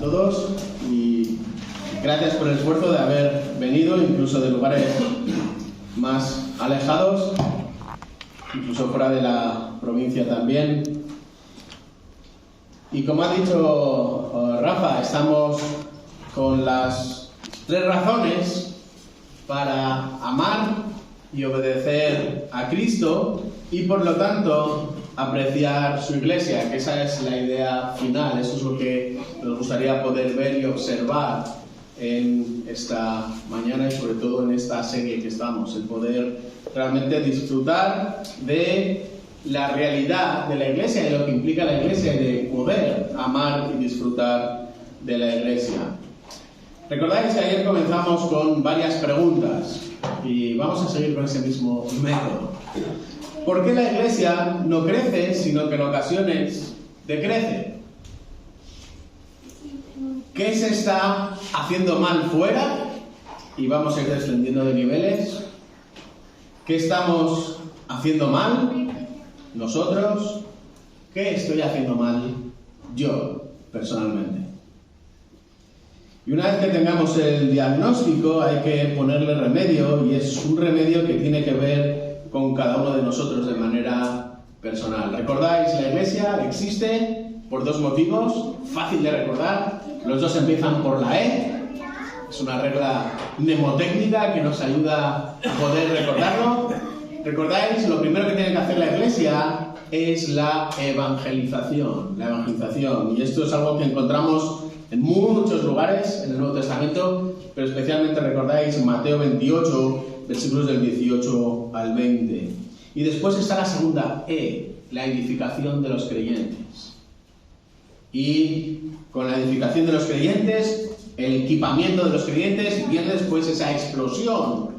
todos y gracias por el esfuerzo de haber venido, incluso de lugares más alejados, incluso fuera de la provincia también. Y como ha dicho Rafa, estamos con las 3 razones para amar y obedecer a Cristo y por lo tanto apreciar su iglesia, que esa es la idea final. Eso es lo que nos gustaría poder ver y observar en esta mañana y sobre todo en esta serie que estamos, el poder realmente disfrutar de la realidad de la iglesia y lo que implica la iglesia y de poder amar y disfrutar de la iglesia. Recordáis que ayer comenzamos con varias preguntas y vamos a seguir con ese mismo método. ¿Por qué la iglesia no crece, sino que en ocasiones decrece? ¿Qué se está haciendo mal fuera? Y vamos a ir descendiendo de niveles. ¿Qué estamos haciendo mal nosotros? ¿Qué estoy haciendo mal yo, personalmente? Y una vez que tengamos el diagnóstico, hay que ponerle remedio, y es un remedio que tiene que ver con cada uno de nosotros de manera personal. ¿Recordáis? La iglesia existe por 2 motivos, fácil de recordar. Los 2 empiezan por la E. Es una regla mnemotécnica que nos ayuda a poder recordarlo. ¿Recordáis? Lo primero que tiene que hacer la iglesia es la evangelización. La evangelización. Y esto es algo que encontramos en muchos lugares en el Nuevo Testamento, pero especialmente recordáis Mateo 28, versículos del 18 al 20. Y después está la segunda E, la edificación de los creyentes. Y con la edificación de los creyentes, el equipamiento de los creyentes, viene después esa explosión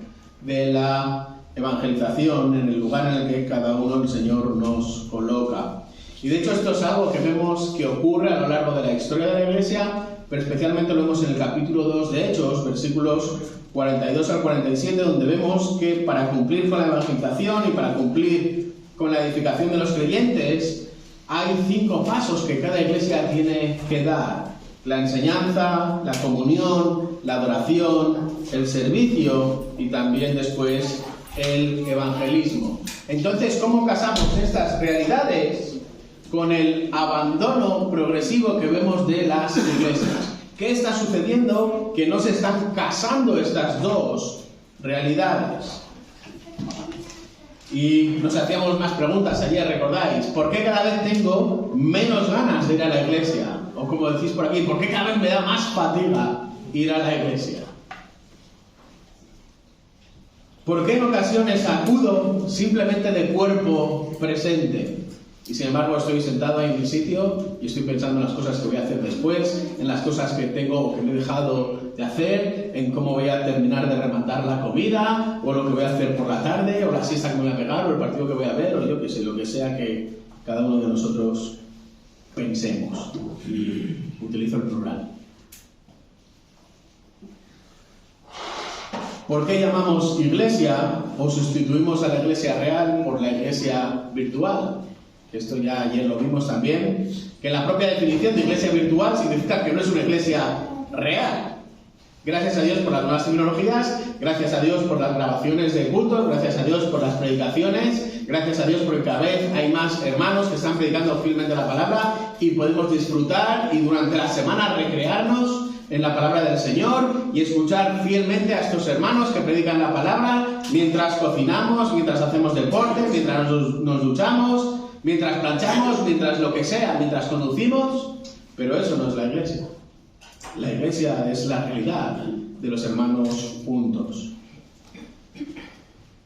de la evangelización en el lugar en el que cada uno el Señor nos coloca. Y de hecho esto es algo que vemos que ocurre a lo largo de la historia de la Iglesia, pero especialmente lo vemos en el capítulo 2 de Hechos, versículos 42 al 47, donde vemos que para cumplir con la evangelización y para cumplir con la edificación de los creyentes, hay 5 pasos que cada iglesia tiene que dar: la enseñanza, la comunión, la adoración, el servicio y también después el evangelismo. Entonces, ¿cómo casamos estas realidades con el abandono progresivo que vemos de las iglesias? ¿Qué está sucediendo? Que no se están casando estas 2 realidades. Y nos hacíamos más preguntas ayer, ¿recordáis? ¿Por qué cada vez tengo menos ganas de ir a la iglesia? O como decís por aquí, ¿por qué cada vez me da más fatiga ir a la iglesia? ¿Por qué en ocasiones acudo simplemente de cuerpo presente? Y sin embargo estoy sentado ahí en mi sitio y estoy pensando en las cosas que voy a hacer después, en las cosas que tengo o que me he dejado de hacer, en cómo voy a terminar de rematar la comida, o lo que voy a hacer por la tarde, o la siesta que me voy a pegar, o el partido que voy a ver, o yo qué sé, lo que sea que cada uno de nosotros pensemos. Y utilizo el plural. ¿Por qué llamamos iglesia o sustituimos a la iglesia real por la iglesia virtual? Esto ya ayer lo vimos también, que la propia definición de iglesia virtual significa que no es una iglesia real. Gracias a Dios por las nuevas tecnologías, gracias a Dios por las grabaciones de cultos, gracias a Dios por las predicaciones, gracias a Dios porque cada vez hay más hermanos que están predicando fielmente la palabra y podemos disfrutar y durante la semana recrearnos en la palabra del Señor y escuchar fielmente a estos hermanos que predican la palabra mientras cocinamos, mientras hacemos deporte, mientras nos duchamos, mientras planchamos, mientras lo que sea, mientras conducimos. Pero eso no es la iglesia. La iglesia es la realidad de los hermanos juntos.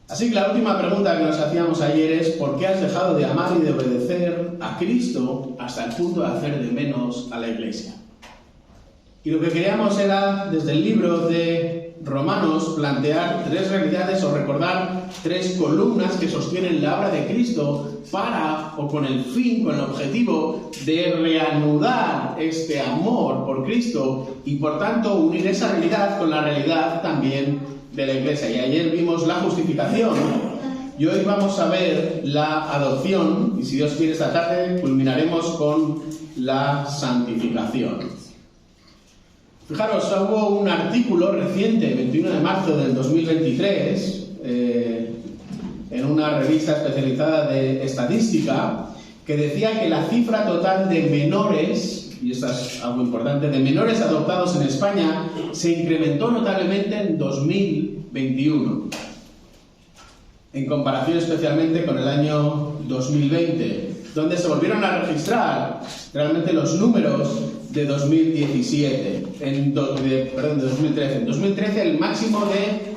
Así que la última pregunta que nos hacíamos ayer es: ¿por qué has dejado de amar y de obedecer a Cristo hasta el punto de hacer de menos a la iglesia? Y lo que queríamos era, desde el libro de Romanos, plantear 3 realidades o recordar 3 columnas que sostienen la obra de Cristo para, o con el fin, con el objetivo de reanudar este amor por Cristo y por tanto unir esa realidad con la realidad también de la iglesia. Y ayer vimos la justificación y hoy vamos a ver la adopción y si Dios quiere esta tarde culminaremos con la santificación. Fijaros, hubo un artículo reciente, 21 de marzo del 2023, en una revista especializada de estadística, que decía que la cifra total de menores, y esto es algo importante, de menores adoptados en España se incrementó notablemente en 2021, en comparación especialmente con el año 2020, donde se volvieron a registrar realmente los números de 2017, de 2013. En 2013 el máximo de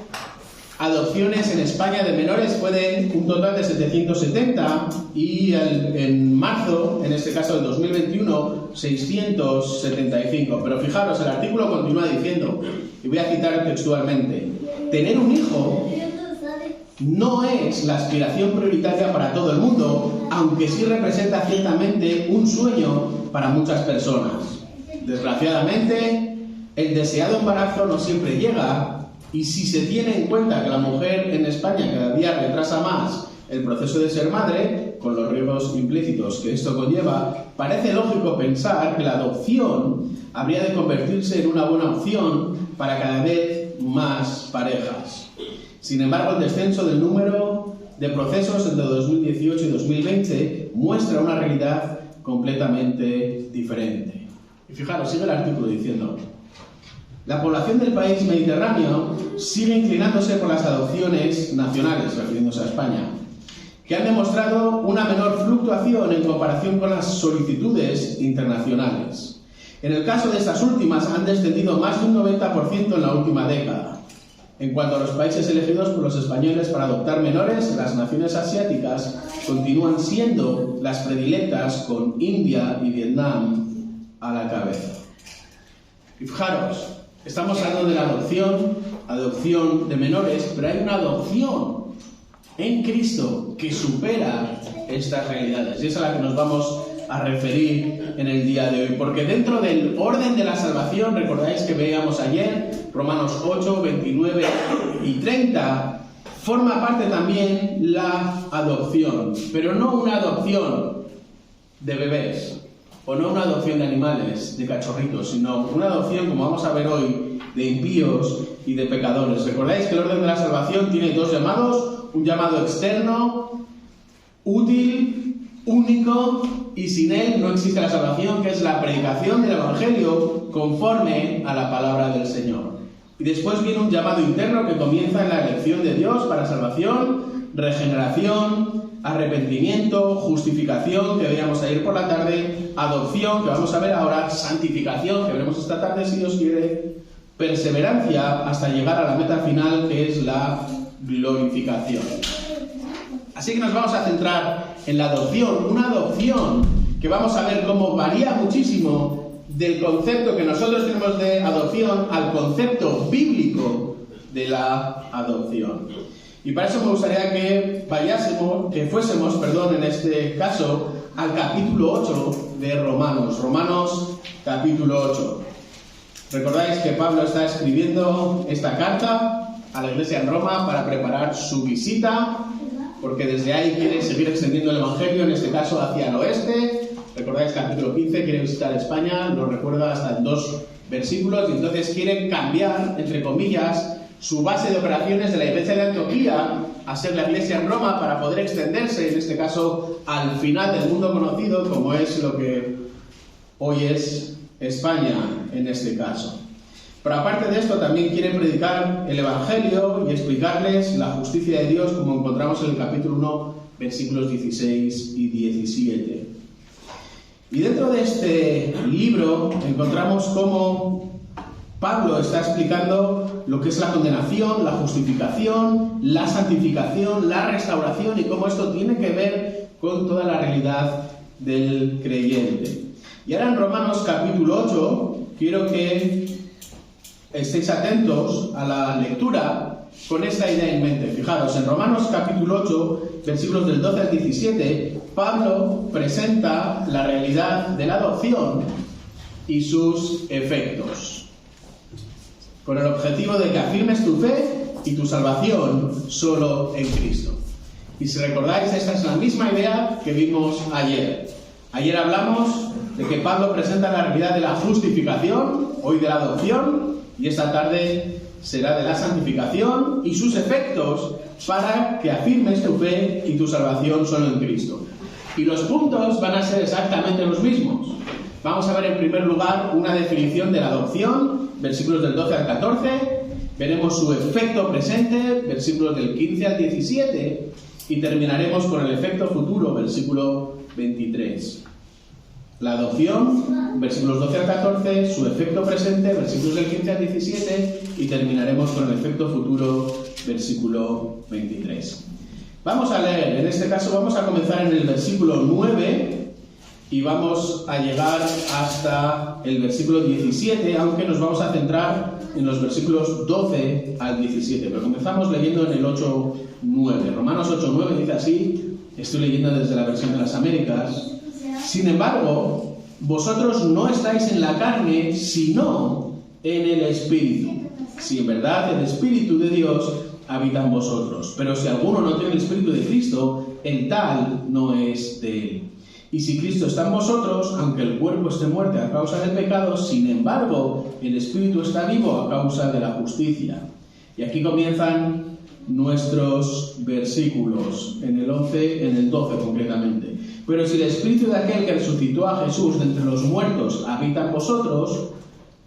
adopciones en España de menores fue de un total de 770 y en marzo, en este caso del 2021, 675. Pero fijaros, el artículo continúa diciendo, y voy a citar textualmente, tener un hijo no es la aspiración prioritaria para todo el mundo, aunque sí representa ciertamente un sueño para muchas personas. Desgraciadamente, el deseado embarazo no siempre llega, y si se tiene en cuenta que la mujer en España cada día retrasa más el proceso de ser madre, con los riesgos implícitos que esto conlleva, parece lógico pensar que la adopción habría de convertirse en una buena opción para cada vez más parejas. Sin embargo, el descenso del número de procesos entre 2018 y 2020 muestra una realidad completamente diferente. Y fijaros, sigue el artículo diciendo: la población del país mediterráneo sigue inclinándose por las adopciones nacionales, refiriéndose a España, que han demostrado una menor fluctuación en comparación con las solicitudes internacionales. En el caso de estas últimas, han descendido más de un 90% en la última década. En cuanto a los países elegidos por los españoles para adoptar menores, las naciones asiáticas continúan siendo las predilectas, con India y Vietnam a la cabeza. Y fijaros, estamos hablando de la adopción de menores, pero hay una adopción en Cristo que supera estas realidades. Y es a la que nos vamos a referir en el día de hoy. Porque dentro del orden de la salvación, recordáis que veíamos ayer, Romanos 8, 29 y 30, forma parte también la adopción. Pero no una adopción de bebés, o no una adopción de animales, de cachorritos, sino una adopción, como vamos a ver hoy, de impíos y de pecadores. Recordáis que el orden de la salvación tiene dos llamados: un llamado externo, útil, único, y sin él no existe la salvación, que es la predicación del Evangelio conforme a la palabra del Señor. Y después viene un llamado interno que comienza en la elección de Dios para salvación, regeneración, arrepentimiento, justificación, que veíamos ayer por la tarde, adopción, que vamos a ver ahora, santificación, que veremos esta tarde si Dios quiere, perseverancia hasta llegar a la meta final, que es la glorificación. Así que nos vamos a centrar en la adopción, una adopción que vamos a ver cómo varía muchísimo del concepto que nosotros tenemos de adopción al concepto bíblico de la adopción. Y para eso me gustaría que fuésemos, en este caso, al capítulo 8 de Romanos. Romanos capítulo 8. Recordáis que Pablo está escribiendo esta carta a la iglesia en Roma para preparar su visita, porque desde ahí quiere seguir extendiendo el Evangelio, en este caso hacia el oeste. Recordáis capítulo 15, quiere visitar España, lo recuerda hasta en 2 versículos, y entonces quiere cambiar, entre comillas, su base de operaciones de la iglesia de Antioquía a ser la iglesia en Roma para poder extenderse, en este caso, al final del mundo conocido, como es lo que hoy es España, en este caso. Pero aparte de esto, también quiere predicar el Evangelio y explicarles la justicia de Dios, como encontramos en el capítulo 1, versículos 16 y 17. Y dentro de este libro encontramos cómo Pablo está explicando lo que es la condenación, la justificación, la santificación, la restauración, y cómo esto tiene que ver con toda la realidad del creyente. Y ahora en Romanos capítulo 8 quiero que estéis atentos a la lectura con esta idea en mente. Fijaros, en Romanos capítulo 8, versículos del 12 al 17, Pablo presenta la realidad de la adopción y sus efectos, con el objetivo de que afirmes tu fe y tu salvación solo en Cristo. Y si recordáis, esta es la misma idea que vimos ayer. Ayer hablamos de que Pablo presenta la realidad de la justificación, hoy de la adopción, y esta tarde será de la santificación y sus efectos para que afirmes tu fe y tu salvación solo en Cristo. Y los puntos van a ser exactamente los mismos. Vamos a ver en primer lugar una definición de la adopción, versículos del 12 al 14, veremos su efecto presente, versículos del 15 al 17, y terminaremos con el efecto futuro, versículo 23. La adopción, versículos 12 al 14, su efecto presente, versículos del 15 al 17, y terminaremos con el efecto futuro, versículo 23. Vamos a leer, en este caso vamos a comenzar en el versículo 9 y vamos a llegar hasta el versículo 17, aunque nos vamos a centrar en los versículos 12 al 17, pero comenzamos leyendo en el 8:9. Romanos 8:9 dice así, estoy leyendo desde la versión de las Américas: sin embargo, vosotros no estáis en la carne, sino en el Espíritu. Si en verdad el Espíritu de Dios habita en vosotros. Pero si alguno no tiene el Espíritu de Cristo, el tal no es de él. Y si Cristo está en vosotros, aunque el cuerpo esté muerto a causa del pecado, sin embargo, el Espíritu está vivo a causa de la justicia. Y aquí comienzan nuestros versículos, en el 11, en el 12 concretamente. Pero si el Espíritu de aquel que resucitó a Jesús de entre los muertos habita en vosotros,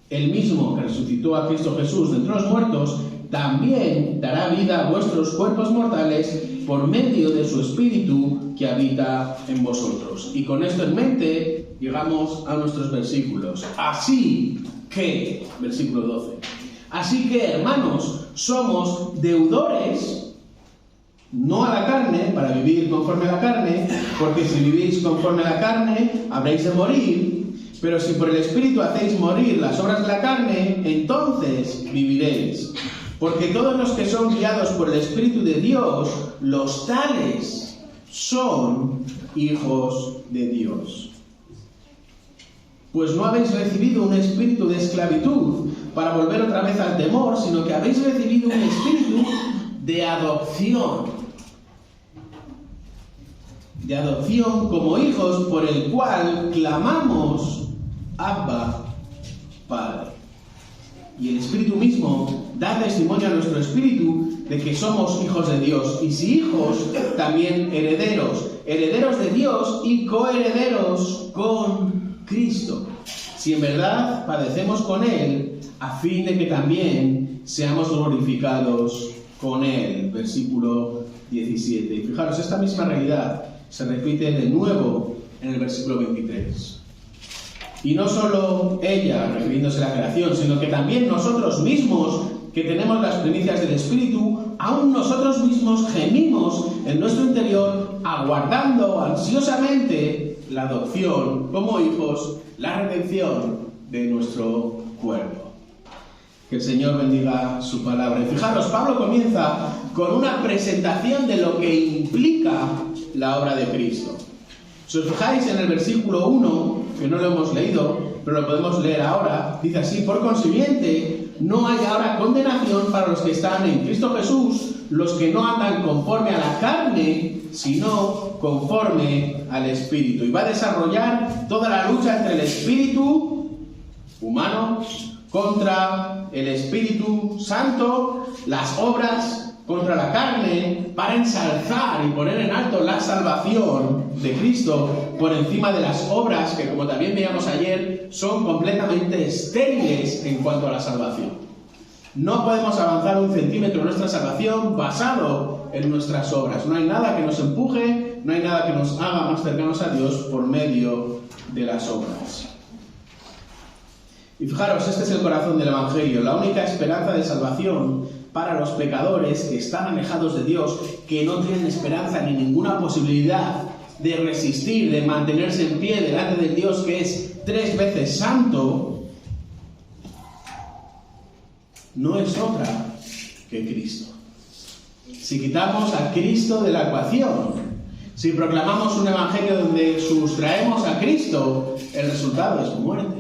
el mismo que resucitó a Cristo Jesús de entre los muertos, también dará vida a vuestros cuerpos mortales por medio de su Espíritu que habita en vosotros. Y con esto en mente, llegamos a nuestros versículos. Así que, versículo 12, así que, hermanos, somos deudores, no a la carne, para vivir conforme a la carne, porque si vivís conforme a la carne, habréis de morir. Pero si por el Espíritu hacéis morir las obras de la carne, entonces viviréis. Porque todos los que son guiados por el Espíritu de Dios, los tales son hijos de Dios. Pues no habéis recibido un espíritu de esclavitud para volver otra vez al temor, sino que habéis recibido un espíritu de adopción. De adopción como hijos, por el cual clamamos: Abba, Padre. Y el Espíritu mismo da testimonio a nuestro espíritu de que somos hijos de Dios. Y si hijos, también herederos. Herederos de Dios y coherederos con Cristo. Si en verdad padecemos con Él, a fin de que también seamos glorificados con Él. Versículo 17. Y fijaros, esta misma realidad se repite de nuevo en el versículo 23. Y no solo ella, refiriéndose a la creación, sino que también nosotros mismos, que tenemos las primicias del Espíritu, aún nosotros mismos gemimos en nuestro interior, aguardando ansiosamente la adopción como hijos, la redención de nuestro cuerpo. Que el Señor bendiga su palabra. Y fijaros, Pablo comienza con una presentación de lo que implica la obra de Cristo. Si os fijáis en el versículo 1, que no lo hemos leído, pero lo podemos leer ahora, dice así: por consiguiente, no hay ahora condenación para los que están en Cristo Jesús, los que no andan conforme a la carne, sino conforme al Espíritu. Y va a desarrollar toda la lucha entre el Espíritu humano contra el Espíritu Santo, las obras contra la carne, para ensalzar y poner en alto la salvación de Cristo por encima de las obras que, como también veíamos ayer, son completamente estériles en cuanto a la salvación. No podemos avanzar un centímetro en nuestra salvación basado en nuestras obras. No hay nada que nos empuje, no hay nada que nos haga más cercanos a Dios por medio de las obras. Y fijaros, este es el corazón del Evangelio, la única esperanza de salvación para los pecadores que están alejados de Dios, que no tienen esperanza ni ninguna posibilidad de resistir, de mantenerse en pie delante del Dios que es 3 veces santo, no es otra que Cristo. Si quitamos a Cristo de la ecuación, si proclamamos un evangelio donde sustraemos a Cristo, el resultado es muerte.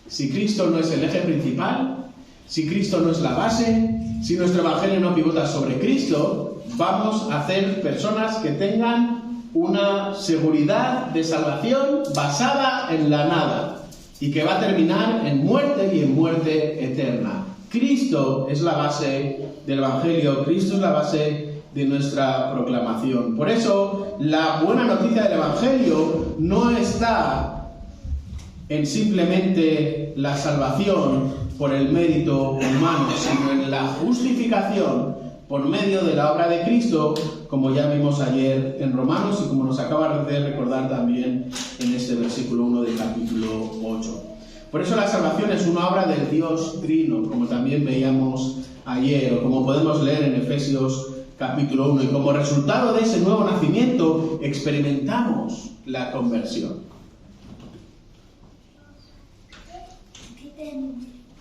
Si Cristo no es el eje principal, si Cristo no es la base, si nuestro evangelio no pivota sobre Cristo, vamos a ser personas que tengan una seguridad de salvación basada en la nada y que va a terminar en muerte y en muerte eterna. Cristo es la base del Evangelio, Cristo es la base de nuestra proclamación. Por eso, la buena noticia del Evangelio no está en simplemente la salvación por el mérito humano, sino en la justificación por medio de la obra de Cristo, como ya vimos ayer en Romanos y como nos acaba de recordar también en este versículo 1 del capítulo 8. Por eso la salvación es una obra del Dios Trino, como también veíamos ayer, o como podemos leer en Efesios capítulo 1, y como resultado de ese nuevo nacimiento experimentamos la conversión.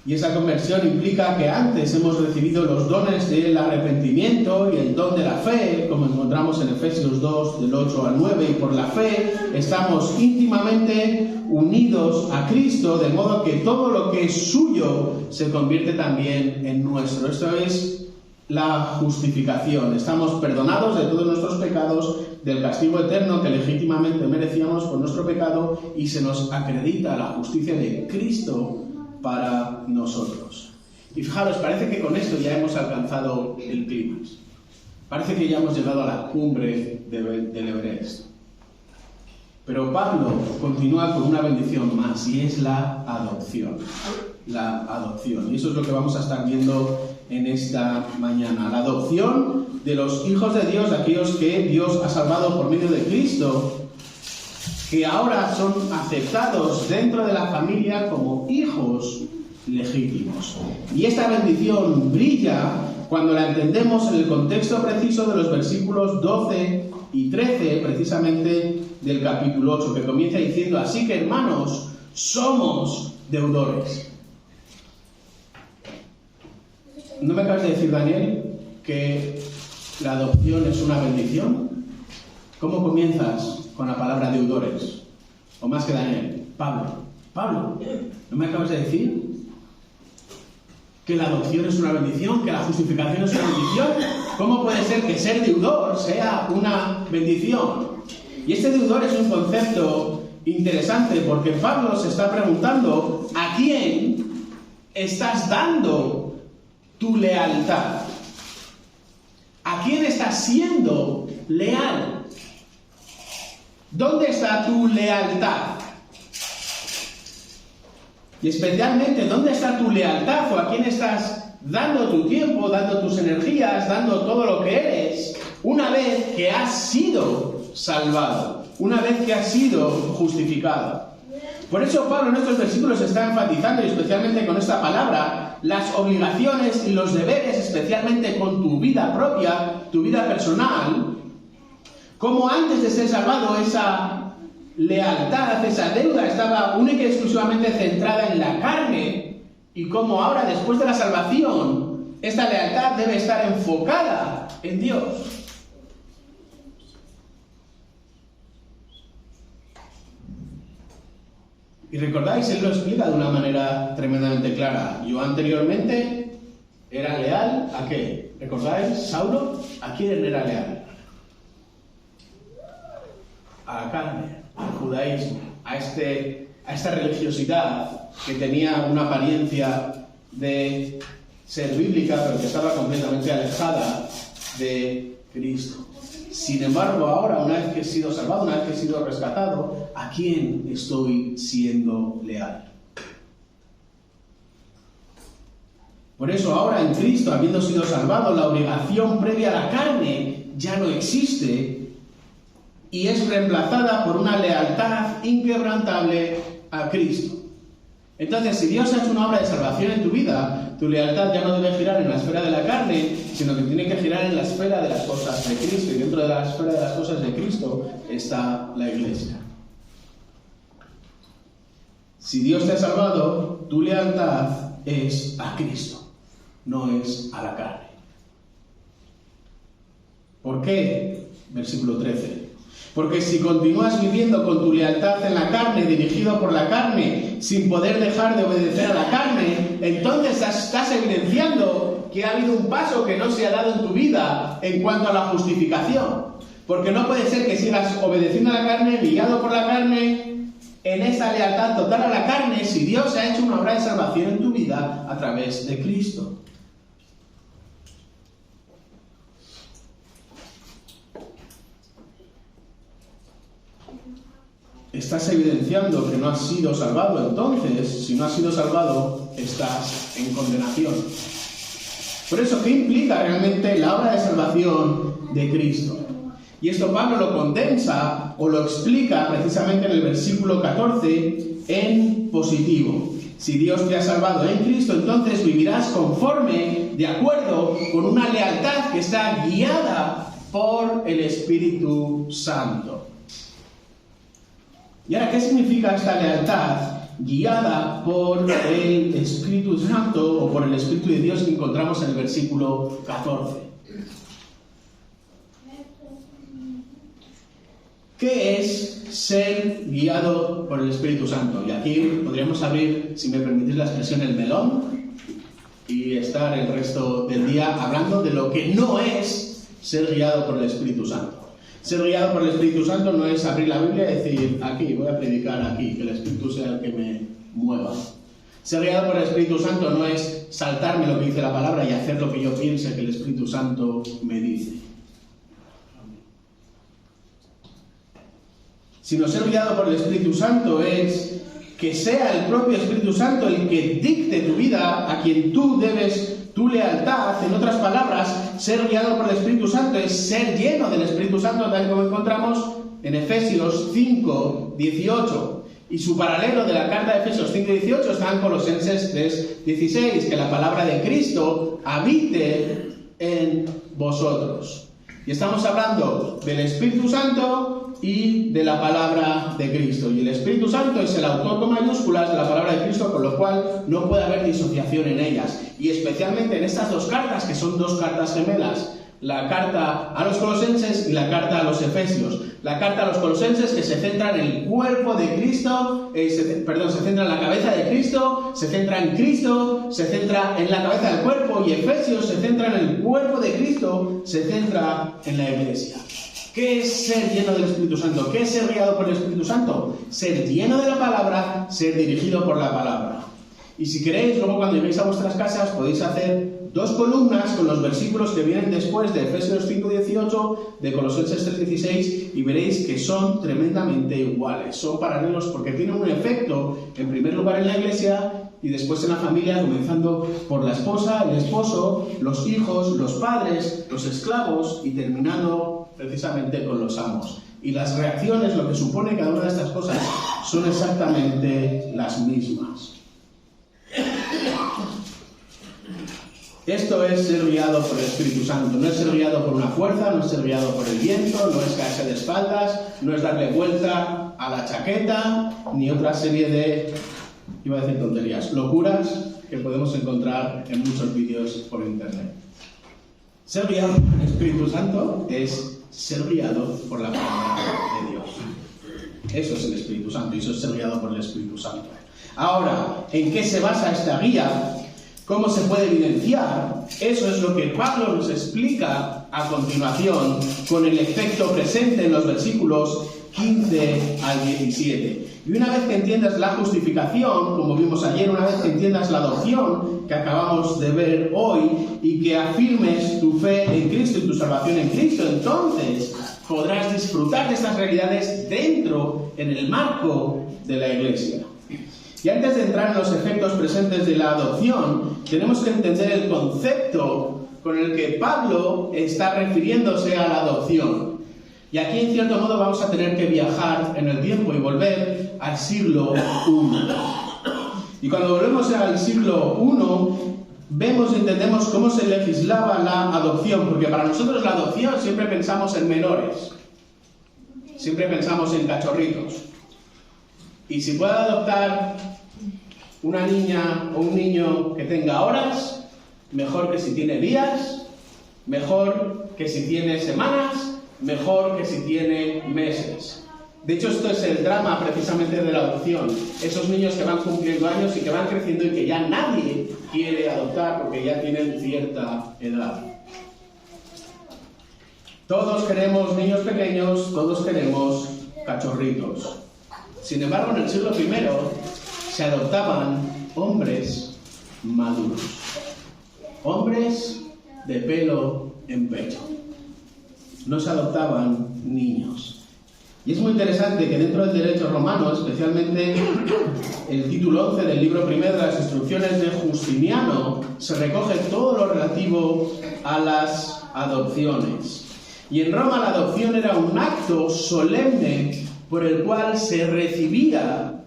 Y esa conversión implica que antes hemos recibido los dones del arrepentimiento y el don de la fe, como encontramos en Efesios 2, del 8 al 9, y por la fe estamos íntimamente unidos a Cristo, de modo que todo lo que es suyo se convierte también en nuestro. Esto es la justificación. Estamos perdonados de todos nuestros pecados, del castigo eterno que legítimamente merecíamos por nuestro pecado, y se nos acredita la justicia de Cristo para nosotros. Y fijaros, parece que con esto ya hemos alcanzado el clímax. Parece que ya hemos llegado a la cumbre del Everest. Pero Pablo continúa con una bendición más, y es la adopción. La adopción. Y eso es lo que vamos a estar viendo en esta mañana. La adopción de los hijos de Dios, de aquellos que Dios ha salvado por medio de Cristo, que ahora son aceptados dentro de la familia como hijos legítimos. Y esta bendición brilla cuando la entendemos en el contexto preciso de los versículos 12 y 13, precisamente del capítulo 8, que comienza diciendo: así que, hermanos, somos deudores. ¿No me acabas de decir, Daniel, que la adopción es una bendición? ¿Cómo comienzas con la palabra deudores? O más que Daniel, Pablo, ¿no me acabas de decir que la adopción es una bendición, que la justificación es una bendición? ¿Cómo puede ser que ser deudor sea una bendición? Y este deudor es un concepto interesante, porque Pablo se está preguntando: ¿a quién estás dando tu lealtad? ¿A quién estás siendo leal? ¿Dónde está tu lealtad? Y especialmente, ¿dónde está tu lealtad? ¿O a quién estás dando tu tiempo, dando tus energías, dando todo lo que eres, una vez que has sido salvado, una vez que has sido justificado? Por eso Pablo en estos versículos está enfatizando, y especialmente con esta palabra, las obligaciones y los deberes, especialmente con tu vida propia, tu vida personal. Como antes de ser salvado, esa lealtad, esa deuda estaba única y exclusivamente centrada en la carne, y como ahora, después de la salvación, esta lealtad debe estar enfocada en Dios. Y recordáis, él lo explica de una manera tremendamente clara. Yo anteriormente era leal ¿a qué? ¿Recordáis? Saulo, ¿a quién era leal? A la carne, al judaísmo, a esta religiosidad que tenía una apariencia de ser bíblica, pero que estaba completamente alejada de Cristo. Sin embargo, ahora, una vez que he sido salvado, una vez que he sido rescatado, ¿a quién estoy siendo leal? Por eso ahora en Cristo, habiendo sido salvado, la obligación previa a la carne ya no existe, y es reemplazada por una lealtad inquebrantable a Cristo. Entonces, si Dios ha hecho una obra de salvación en tu vida, tu lealtad ya no debe girar en la esfera de la carne, sino que tiene que girar en la esfera de las cosas de Cristo. Y dentro de la esfera de las cosas de Cristo está la Iglesia. Si Dios te ha salvado, tu lealtad es a Cristo, no es a la carne. ¿Por qué? Versículo 13. Porque si continúas viviendo con tu lealtad en la carne, dirigido por la carne, sin poder dejar de obedecer a la carne, entonces estás evidenciando que ha habido un paso que no se ha dado en tu vida en cuanto a la justificación. Porque no puede ser que sigas obedeciendo a la carne, guiado por la carne, en esa lealtad total a la carne, si Dios ha hecho una obra de salvación en tu vida a través de Cristo. Estás evidenciando que no has sido salvado, entonces, si no has sido salvado, estás en condenación. Por eso, ¿qué implica realmente la obra de salvación de Cristo? Y esto Pablo lo condensa o lo explica precisamente en el versículo 14 en positivo. Si Dios te ha salvado en Cristo, entonces vivirás conforme, de acuerdo, con una lealtad que está guiada por el Espíritu Santo. ¿Y ahora qué significa esta lealtad guiada por el Espíritu Santo o por el Espíritu de Dios que encontramos en el versículo 14? ¿Qué es ser guiado por el Espíritu Santo? Y aquí podríamos abrir, si me permitís la expresión, el melón y estar el resto del día hablando de lo que no es ser guiado por el Espíritu Santo. Ser guiado por el Espíritu Santo no es abrir la Biblia y decir, aquí, voy a predicar aquí, que el Espíritu sea el que me mueva. Ser guiado por el Espíritu Santo no es saltarme lo que dice la palabra y hacer lo que yo piense que el Espíritu Santo me dice. Sino ser guiado por el Espíritu Santo es que sea el propio Espíritu Santo el que dicte tu vida, a quien tú debes tu lealtad. En otras palabras, ser guiado por el Espíritu Santo es ser lleno del Espíritu Santo, tal como encontramos en Efesios 5, 18. Y su paralelo de la carta de Efesios 5, 18 está en Colosenses 3, 16, que la palabra de Cristo habite en vosotros. Y estamos hablando del Espíritu Santo y de la palabra de Cristo. Y el Espíritu Santo es el autor con mayúsculas de la palabra de Cristo, con lo cual no puede haber disociación en ellas. Y especialmente en estas dos cartas, que son dos cartas gemelas, la carta a los Colosenses y la carta a los Efesios. La carta a los Colosenses, que se centra en el cuerpo de Cristo, se centra en la cabeza de Cristo, se centra en Cristo, se centra en la cabeza del cuerpo, y Efesios se centra en el cuerpo de Cristo, se centra en la Iglesia. ¿Qué es ser lleno del Espíritu Santo? ¿Qué es ser guiado por el Espíritu Santo? Ser lleno de la palabra, ser dirigido por la palabra. Y si queréis, luego cuando lleguéis a vuestras casas podéis hacer dos columnas con los versículos que vienen después de Efesios 5:18, de Colosenses 3:16, y veréis que son tremendamente iguales. Son paralelos porque tienen un efecto, en primer lugar en la iglesia y después en la familia, comenzando por la esposa, el esposo, los hijos, los padres, los esclavos y terminando precisamente con los amos. Y las reacciones, lo que supone cada una de estas cosas, son exactamente las mismas. Esto es ser guiado por el Espíritu Santo. No es ser guiado por una fuerza, no es ser guiado por el viento, no es caerse de espaldas, no es darle vuelta a la chaqueta, ni otra serie de, iba a decir tonterías, locuras que podemos encontrar en muchos vídeos por internet. Ser guiado por el Espíritu Santo es ser guiado por la palabra de Dios. Eso es el Espíritu Santo, y eso es ser guiado por el Espíritu Santo. Ahora, ¿en qué se basa esta guía? ¿Cómo se puede evidenciar? Eso es lo que Pablo nos explica a continuación con el efecto presente en los versículos 15 al 17. Y una vez que entiendas la justificación, como vimos ayer, una vez que entiendas la adopción que acabamos de ver hoy y que afirmes tu fe en Cristo y tu salvación en Cristo, entonces podrás disfrutar de estas realidades dentro, en el marco de la Iglesia. Y antes de entrar en los efectos presentes de la adopción, tenemos que entender el concepto con el que Pablo está refiriéndose a la adopción. Y aquí, en cierto modo, vamos a tener que viajar en el tiempo y volver al siglo I. Y cuando volvemos al siglo I, vemos y entendemos cómo se legislaba la adopción, porque para nosotros la adopción siempre pensamos en menores, siempre pensamos en cachorritos. Y si puede adoptar una niña o un niño que tenga horas, mejor que si tiene días, mejor que si tiene semanas, mejor que si tiene meses. De hecho, esto es el drama precisamente de la adopción. Esos niños que van cumpliendo años y que van creciendo y que ya nadie quiere adoptar porque ya tienen cierta edad. Todos queremos niños pequeños, todos queremos cachorritos. Sin embargo, en el siglo I se adoptaban hombres maduros, hombres de pelo en pecho. No se adoptaban niños. Y es muy interesante que dentro del derecho romano, especialmente el título 11 del libro primero de las instrucciones de Justiniano, se recoge todo lo relativo a las adopciones. Y en Roma la adopción era un acto solemne por el cual se recibía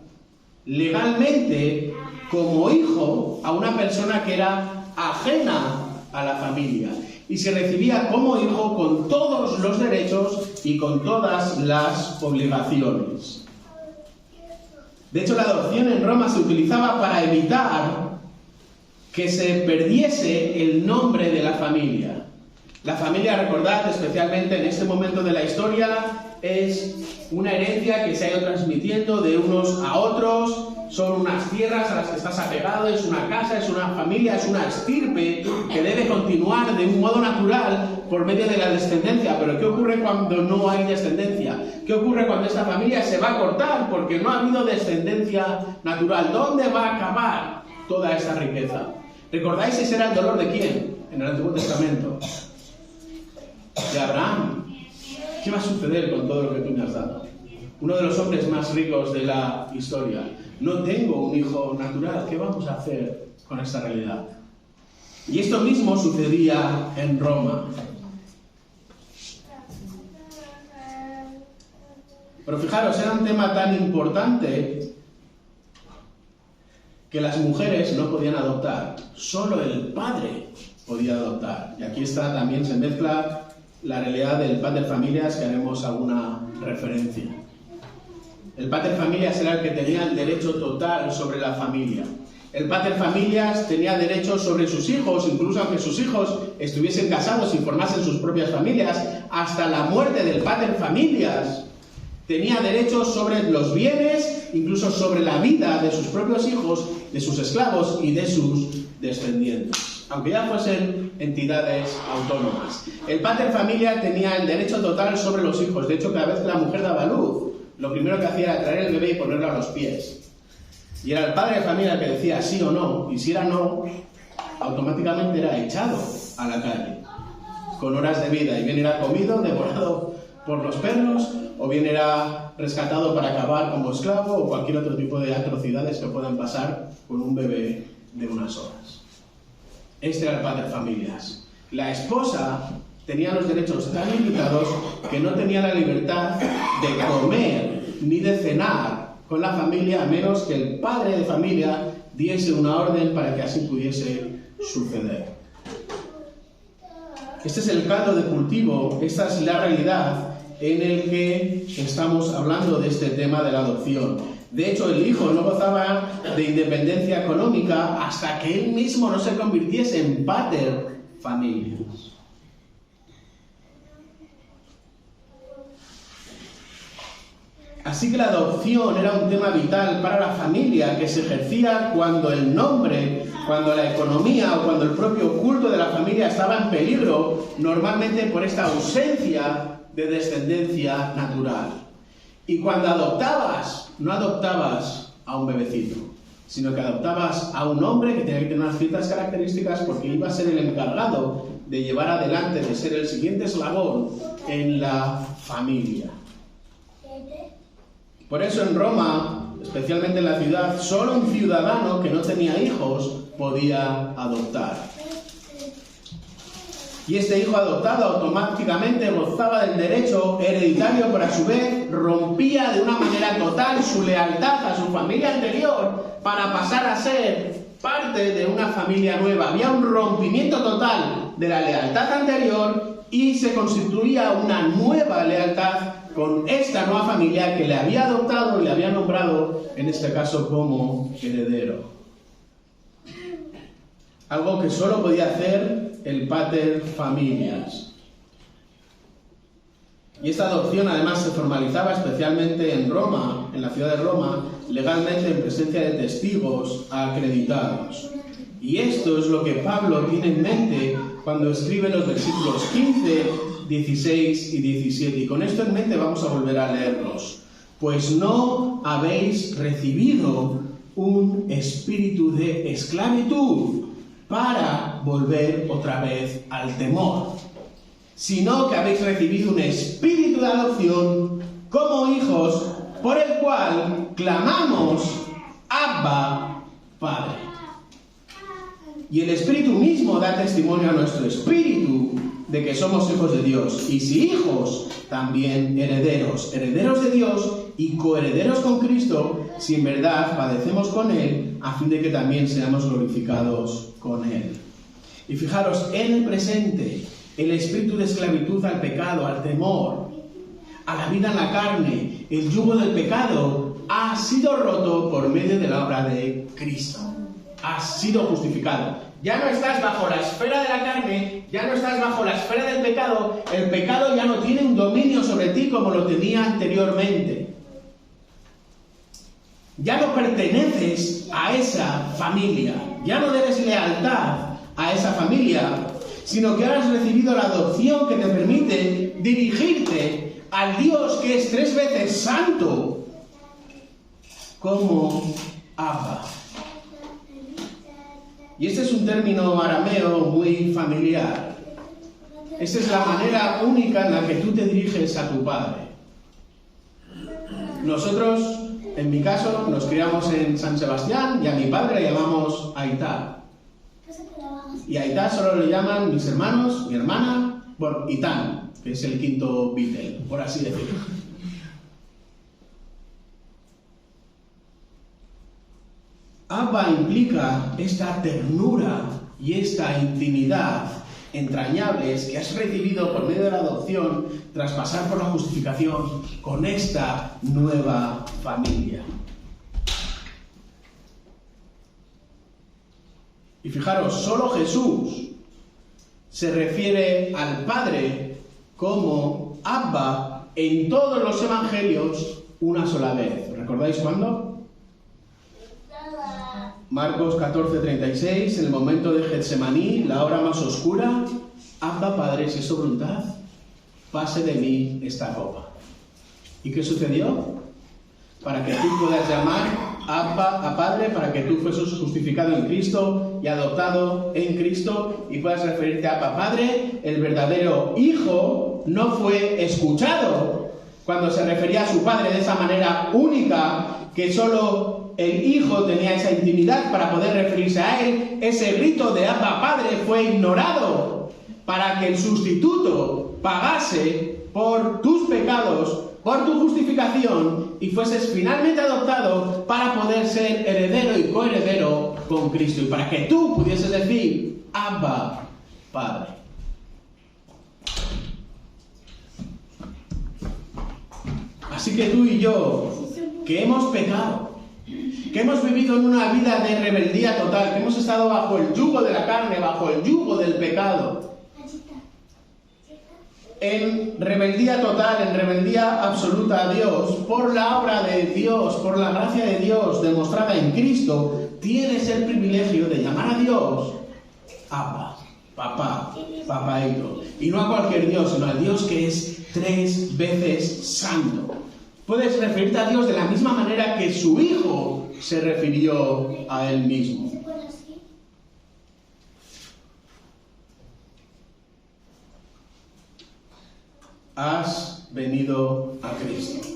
legalmente como hijo a una persona que era ajena a la familia. Y se recibía como hijo con todos los derechos y con todas las obligaciones. De hecho, la adopción en Roma se utilizaba para evitar que se perdiese el nombre de la familia. La familia, recordad, especialmente en este momento de la historia, es una herencia que se ha ido transmitiendo de unos a otros. Son unas tierras a las que estás apegado, es una casa, es una familia, es una estirpe que debe continuar de un modo natural por medio de la descendencia. Pero ¿qué ocurre cuando no hay descendencia? ¿Qué ocurre cuando esta familia se va a cortar porque no ha habido descendencia natural? ¿Dónde va a acabar toda esta riqueza? ¿Recordáis ese era el dolor de quién en el Antiguo Testamento? De Abraham. ¿Qué va a suceder con todo lo que tú me has dado? Uno de los hombres más ricos de la historia. No tengo un hijo natural. ¿Qué vamos a hacer con esta realidad? Y esto mismo sucedía en Roma. Pero fijaros, era un tema tan importante que las mujeres no podían adoptar. Solo el padre podía adoptar. Y aquí está también, se mezcla la realidad del pater familias, que haremos alguna referencia. El pater familias era el que tenía el derecho total sobre la familia. El pater familias tenía derecho sobre sus hijos, incluso aunque sus hijos estuviesen casados y formasen sus propias familias, hasta la muerte del pater familias. Tenía derecho sobre los bienes, incluso sobre la vida de sus propios hijos, de sus esclavos y de sus descendientes, aunque ya fuesen entidades autónomas. El pater familia tenía el derecho total sobre los hijos. De hecho, cada vez que la mujer daba luz, lo primero que hacía era traer el bebé y ponerlo a los pies. Y era el padre de familia el que decía sí o no, y si era no, automáticamente era echado a la calle, con horas de vida, y bien era comido, devorado por los perros, o bien era rescatado para acabar como esclavo, o cualquier otro tipo de atrocidades que puedan pasar con un bebé de unas horas. Este era el pater familias. La esposa tenía los derechos tan limitados que no tenía la libertad de comer ni de cenar con la familia a menos que el padre de familia diese una orden para que así pudiese suceder. Este es el caldo de cultivo, esta es la realidad en el que estamos hablando de este tema de la adopción. De hecho, el hijo no gozaba de independencia económica hasta que él mismo no se convirtiese en pater familias. Así que la adopción era un tema vital para la familia que se ejercía cuando el nombre, cuando la economía o cuando el propio culto de la familia estaba en peligro, normalmente por esta ausencia de descendencia natural. Y cuando adoptabas, no adoptabas a un bebecito, sino que adoptabas a un hombre que tenía que tener unas ciertas características porque iba a ser el encargado de llevar adelante, de ser el siguiente eslabón en la familia. Por eso en Roma, especialmente en la ciudad, solo un ciudadano que no tenía hijos podía adoptar. Y este hijo adoptado automáticamente gozaba del derecho hereditario, pero a su vez rompía de una manera total su lealtad a su familia anterior para pasar a ser parte de una familia nueva. Había un rompimiento total de la lealtad anterior y se constituía una nueva lealtad con esta nueva familia que le había adoptado y le había nombrado, en este caso, como heredero. Algo que solo podía hacer el pater familias. Y esta adopción además se formalizaba especialmente en Roma, en la ciudad de Roma, legalmente en presencia de testigos acreditados. Y esto es lo que Pablo tiene en mente cuando escribe los versículos 15, 16 y 17. Y con esto en mente vamos a volver a leerlos. Pues no habéis recibido un espíritu de esclavitud para volver otra vez al temor, sino que habéis recibido un espíritu de adopción como hijos, por el cual clamamos, Abba, Padre. Y el Espíritu mismo da testimonio a nuestro espíritu de que somos hijos de Dios. Y si hijos, también herederos, herederos de Dios y coherederos con Cristo, si en verdad padecemos con Él, a fin de que también seamos glorificados con Él. Y fijaros, en el presente, el espíritu de esclavitud al pecado, al temor, a la vida en la carne, el yugo del pecado, ha sido roto por medio de la obra de Cristo. Has sido justificado. Ya no estás bajo la esfera de la carne, ya no estás bajo la esfera del pecado. El pecado ya no tiene un dominio sobre ti como lo tenía anteriormente. Ya no perteneces a esa familia, ya no debes lealtad a esa familia, sino que ahora has recibido la adopción que te permite dirigirte al Dios que es 3 veces santo, como Abba. Y este es un término arameo muy familiar. Esta es la manera única en la que tú te diriges a tu Padre. Nosotros, en mi caso, nos criamos en San Sebastián y a mi padre le llamamos Aitá. Y a Aitá solo le llaman mis hermanos, mi hermana, bueno, Itán, que es el quinto Beatle, por así decirlo. Abba implica esta ternura y esta intimidad entrañables que has recibido por medio de la adopción tras pasar por la justificación con esta nueva familia. Y fijaros, solo Jesús se refiere al Padre como Abba en todos los evangelios una sola vez. ¿Recordáis cuándo? Marcos 14:36, en el momento de Getsemaní, la hora más oscura, Abba, Padre, si es tu voluntad, pase de mí esta copa. ¿Y qué sucedió? Para que tú puedas llamar Abba a Padre, para que tú fueses justificado en Cristo y adoptado en Cristo y puedas referirte a Abba Padre, el verdadero Hijo no fue escuchado cuando se refería a su Padre de esa manera única que solo el Hijo tenía esa intimidad para poder referirse a Él. Ese grito de Abba Padre fue ignorado para que el sustituto pagase por tus pecados, por tu justificación y fueses finalmente adoptado para poder ser heredero y coheredero con Cristo y para que tú pudieses decir Abba Padre. Así que tú y yo, que hemos pecado, que hemos vivido en una vida de rebeldía total, que hemos estado bajo el yugo de la carne, bajo el yugo del pecado, en rebeldía total, en rebeldía absoluta a Dios, por la obra de Dios, por la gracia de Dios demostrada en Cristo, tienes el privilegio de llamar a Dios Abba, Papá, Papaito. Y no a cualquier Dios, sino al Dios que es 3 veces santo. Puedes referirte a Dios de la misma manera que su Hijo se refirió a Él mismo. Has venido a Cristo.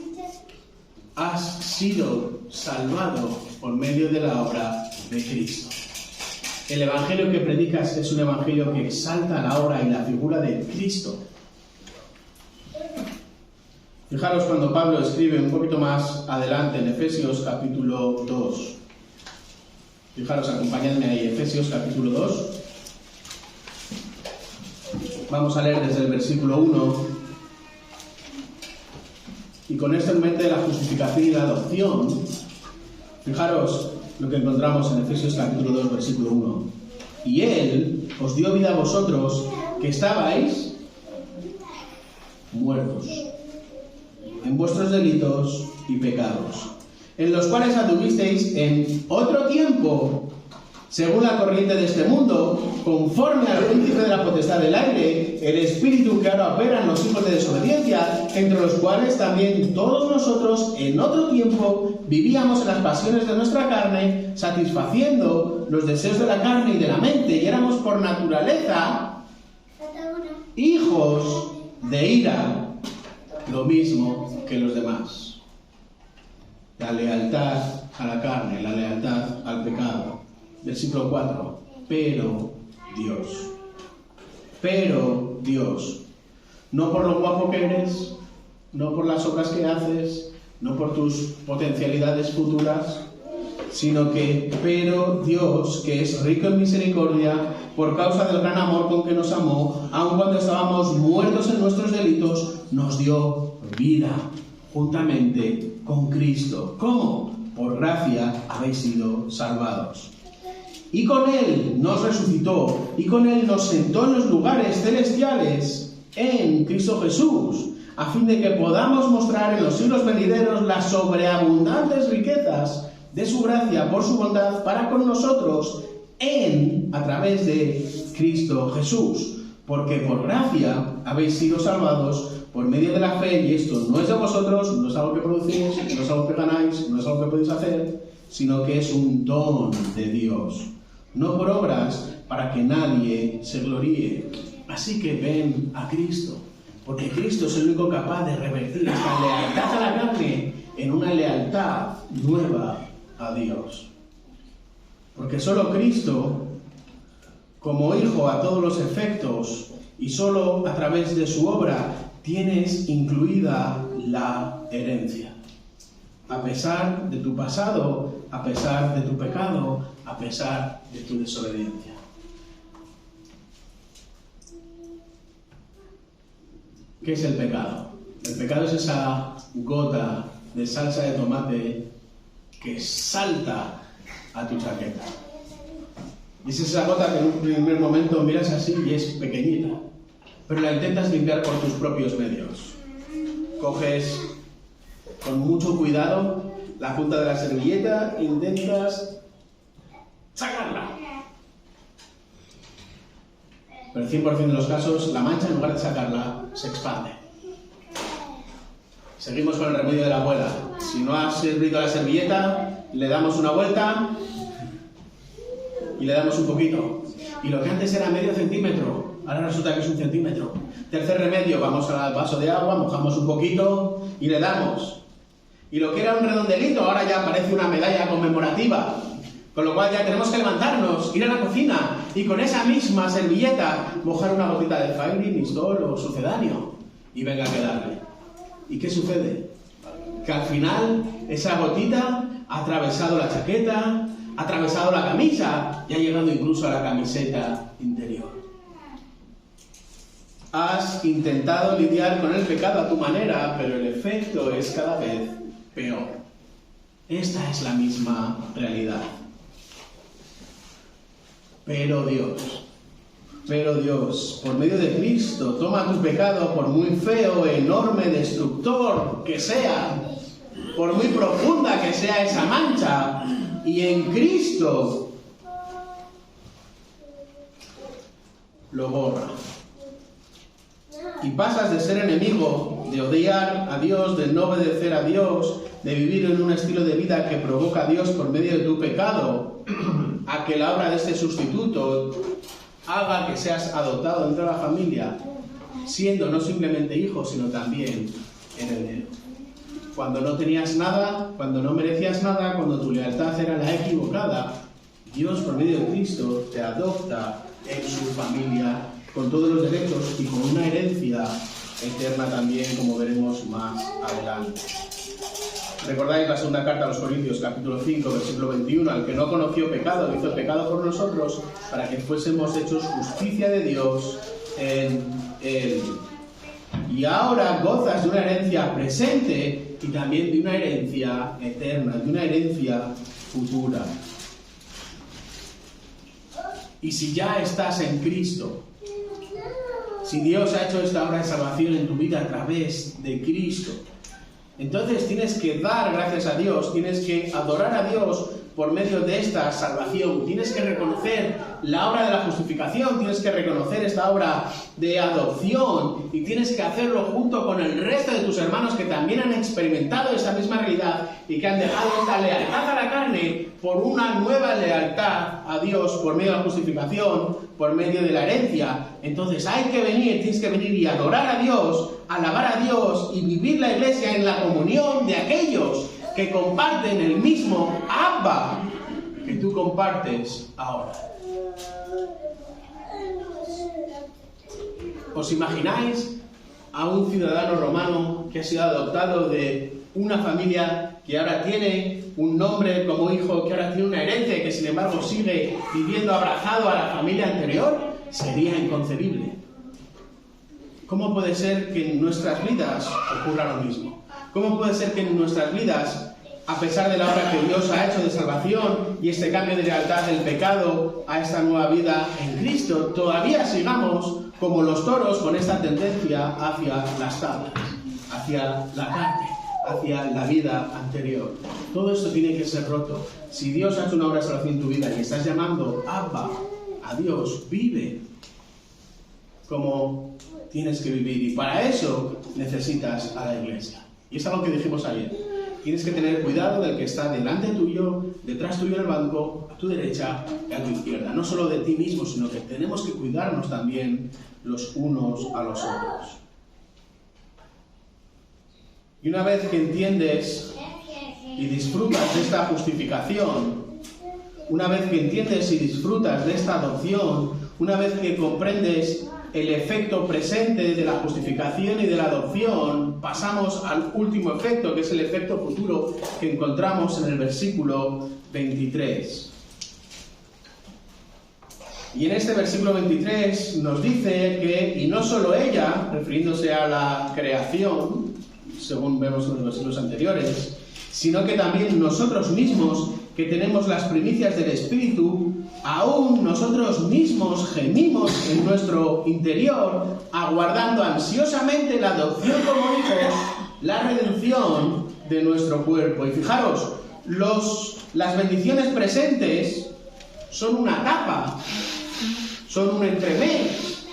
Has sido salvado por medio de la obra de Cristo. El evangelio que predicas es un evangelio que exalta la obra y la figura de Cristo. Fijaros cuando Pablo escribe un poquito más adelante en Efesios capítulo 2. Fijaros, acompañadme ahí, Efesios capítulo 2. Vamos a leer desde el versículo 1. Y con esto en mente de la justificación y la adopción, fijaros lo que encontramos en Efesios capítulo 2, versículo 1. Y Él os dio vida a vosotros, que estabais muertos en vuestros delitos y pecados, en los cuales anduvisteis en otro tiempo Según la corriente de este mundo, conforme al príncipe de la potestad del aire, el espíritu que ahora opera en los hijos de desobediencia, entre los cuales también todos nosotros en otro tiempo vivíamos en las pasiones de nuestra carne, satisfaciendo los deseos de la carne y de la mente, y éramos por naturaleza hijos de ira, lo mismo que los demás. La lealtad a la carne, la lealtad al pecado. Versículo 4. Pero Dios, no por lo guapo que eres, no por las obras que haces, no por tus potencialidades futuras, sino que, pero Dios, que es rico en misericordia, por causa del gran amor con que nos amó, aun cuando estábamos muertos en nuestros delitos, nos dio vida juntamente con Cristo. ¿Cómo? Por gracia habéis sido salvados. Y con Él nos resucitó, y con Él nos sentó en los lugares celestiales en Cristo Jesús, a fin de que podamos mostrar en los siglos venideros las sobreabundantes riquezas de su gracia por su bondad para con nosotros a través de Cristo Jesús. Porque por gracia habéis sido salvados por medio de la fe, y esto no es de vosotros, no es algo que producís, no es algo que ganáis, no es algo que podéis hacer, sino que es un don de Dios. No por obras, para que nadie se gloríe. Así que ven a Cristo, porque Cristo es el único capaz de revertir esta lealtad a la carne en una lealtad nueva a Dios. Porque solo Cristo, como Hijo a todos los efectos, y solo a través de su obra, tienes incluida la herencia. A pesar de tu pasado, a pesar de tu pecado, a pesar de tu desobediencia. ¿Qué es el pecado? El pecado es esa gota de salsa de tomate que salta a tu chaqueta. Y es esa gota que en un primer momento miras así y es pequeñita, pero la intentas limpiar por tus propios medios. Coges con mucho cuidado la punta de la servilleta e intentas sacarla. Pero el 100% de los casos, la mancha, en lugar de sacarla, se expande. Seguimos con el remedio de la abuela. Si no has servido la servilleta, le damos una vuelta y le damos un poquito. Y lo que antes era medio centímetro, ahora resulta que es 1 centímetro. Tercer remedio, vamos al vaso de agua, mojamos un poquito y le damos. Y lo que era un redondelito, ahora ya parece una medalla conmemorativa. Con lo cual ya tenemos que levantarnos, ir a la cocina y con esa misma servilleta mojar una gotita de Fairy, Mistol o sucedáneo. Y venga a quedarle. ¿Y qué sucede? Que al final esa gotita ha atravesado la chaqueta, ha atravesado la camisa y ha llegado incluso a la camiseta interior. Has intentado lidiar con el pecado a tu manera, pero el efecto es cada vez peor. Esta es la misma realidad. Pero Dios, por medio de Cristo, toma tu pecado, por muy feo, enorme, destructor que sea, por muy profunda que sea esa mancha, y en Cristo lo borra. Y pasas de ser enemigo, de odiar a Dios, de no obedecer a Dios, de vivir en un estilo de vida que provoca a Dios por medio de tu pecado, a que la obra de este sustituto haga que seas adoptado dentro de la familia, siendo no simplemente hijo, sino también heredero. Cuando no tenías nada, cuando no merecías nada, cuando tu lealtad era la equivocada, Dios, por medio de Cristo, te adopta en su familia con todos los derechos y con una herencia eterna también, como veremos más adelante. Recordáis la segunda carta a los Corintios, capítulo 5, versículo 21, al que no conoció pecado, hizo pecado por nosotros, para que fuésemos hechos justicia de Dios en Él. Y ahora gozas de una herencia presente y también de una herencia eterna, de una herencia futura. Y si ya estás en Cristo, si Dios ha hecho esta obra de salvación en tu vida a través de Cristo, entonces tienes que dar gracias a Dios, tienes que adorar a Dios por medio de esta salvación. Tienes que reconocer la obra de la justificación, tienes que reconocer esta obra de adopción y tienes que hacerlo junto con el resto de tus hermanos que también han experimentado esta misma realidad y que han dejado esta lealtad a la carne por una nueva lealtad a Dios por medio de la justificación, por medio de la herencia. Entonces tienes que venir y adorar a Dios, alabar a Dios y vivir la iglesia en la comunión de aquellos que comparten el mismo Abba que tú compartes ahora. ¿Os imagináis a un ciudadano romano que ha sido adoptado de una familia que ahora tiene un nombre como hijo, que ahora tiene una herencia y que sin embargo sigue viviendo abrazado a la familia anterior? Sería inconcebible. ¿Cómo puede ser que en nuestras vidas ocurra lo mismo? ¿Cómo puede ser que en nuestras vidas, a pesar de la obra que Dios ha hecho de salvación y este cambio de lealtad del pecado a esta nueva vida en Cristo, todavía sigamos como los toros con esta tendencia hacia las tablas, hacia la carne, hacia la vida anterior? Todo esto tiene que ser roto. Si Dios ha hecho una obra de salvación en tu vida y estás llamando Abba a Dios, vive como tienes que vivir, y para eso necesitas a la iglesia. Y es algo que dijimos ayer. Tienes que tener cuidado del que está delante tuyo, detrás tuyo en el banco, a tu derecha y a tu izquierda. No solo de ti mismo, sino que tenemos que cuidarnos también los unos a los otros. Y una vez que entiendes y disfrutas de esta justificación, una vez que entiendes y disfrutas de esta adopción, una vez que comprendes el efecto presente de la justificación y de la adopción, pasamos al último efecto, que es el efecto futuro que encontramos en el versículo 23. Y en este versículo 23 nos dice que, y no solo ella, refiriéndose a la creación, según vemos en los versículos anteriores, sino que también nosotros mismos, que tenemos las primicias del Espíritu, aún nosotros mismos gemimos en nuestro interior, aguardando ansiosamente la adopción como hijos, la redención de nuestro cuerpo. Y fijaros, las bendiciones presentes son una etapa, son un entremés,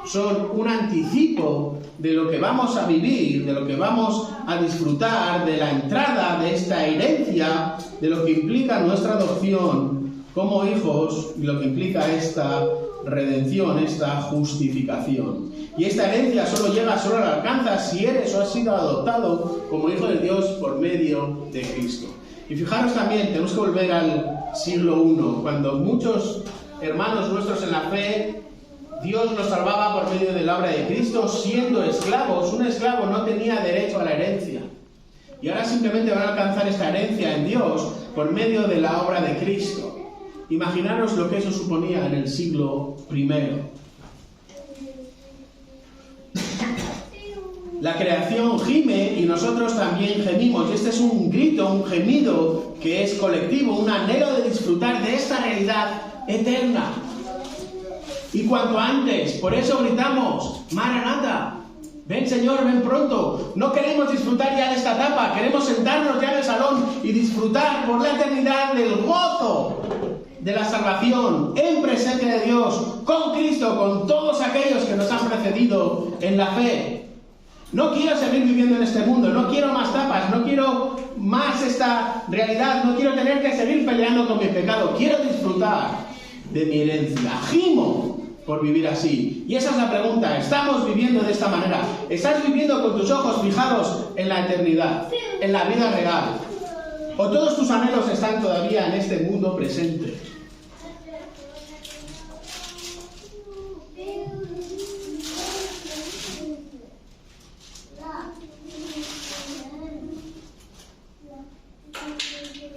son un anticipo de lo que vamos a vivir, de lo que vamos a disfrutar, de la entrada de esta herencia, de lo que implica nuestra adopción como hijos y lo que implica esta redención, esta justificación. Y esta herencia solo la alcanzas si eres o has sido adoptado como hijo de Dios por medio de Cristo. Y fijaros también, tenemos que volver al siglo I, cuando muchos hermanos nuestros en la fe, Dios los salvaba por medio de la obra de Cristo siendo esclavos. Un esclavo no tenía derecho a la herencia. Y ahora simplemente van a alcanzar esta herencia en Dios por medio de la obra de Cristo. Imaginaros lo que eso suponía en el siglo I. La creación gime y nosotros también gemimos. Y este es un grito, un gemido que es colectivo, un anhelo de disfrutar de esta realidad eterna. Y cuanto antes, por eso gritamos, Maranata, ven Señor, ven pronto. No queremos disfrutar ya de esta etapa, queremos sentarnos ya en el salón y disfrutar por la eternidad del gozo de la salvación en presencia de Dios, con Cristo, con todos aquellos que nos han precedido en la fe. No quiero seguir viviendo en este mundo, no quiero más tapas, no quiero más esta realidad, no quiero tener que seguir peleando con mi pecado, quiero disfrutar de mi herencia. Gimo por vivir así. Y esa es la pregunta, ¿estamos viviendo de esta manera? ¿Estás viviendo con tus ojos fijados en la eternidad, en la vida real? ¿O todos tus anhelos están todavía en este mundo presente?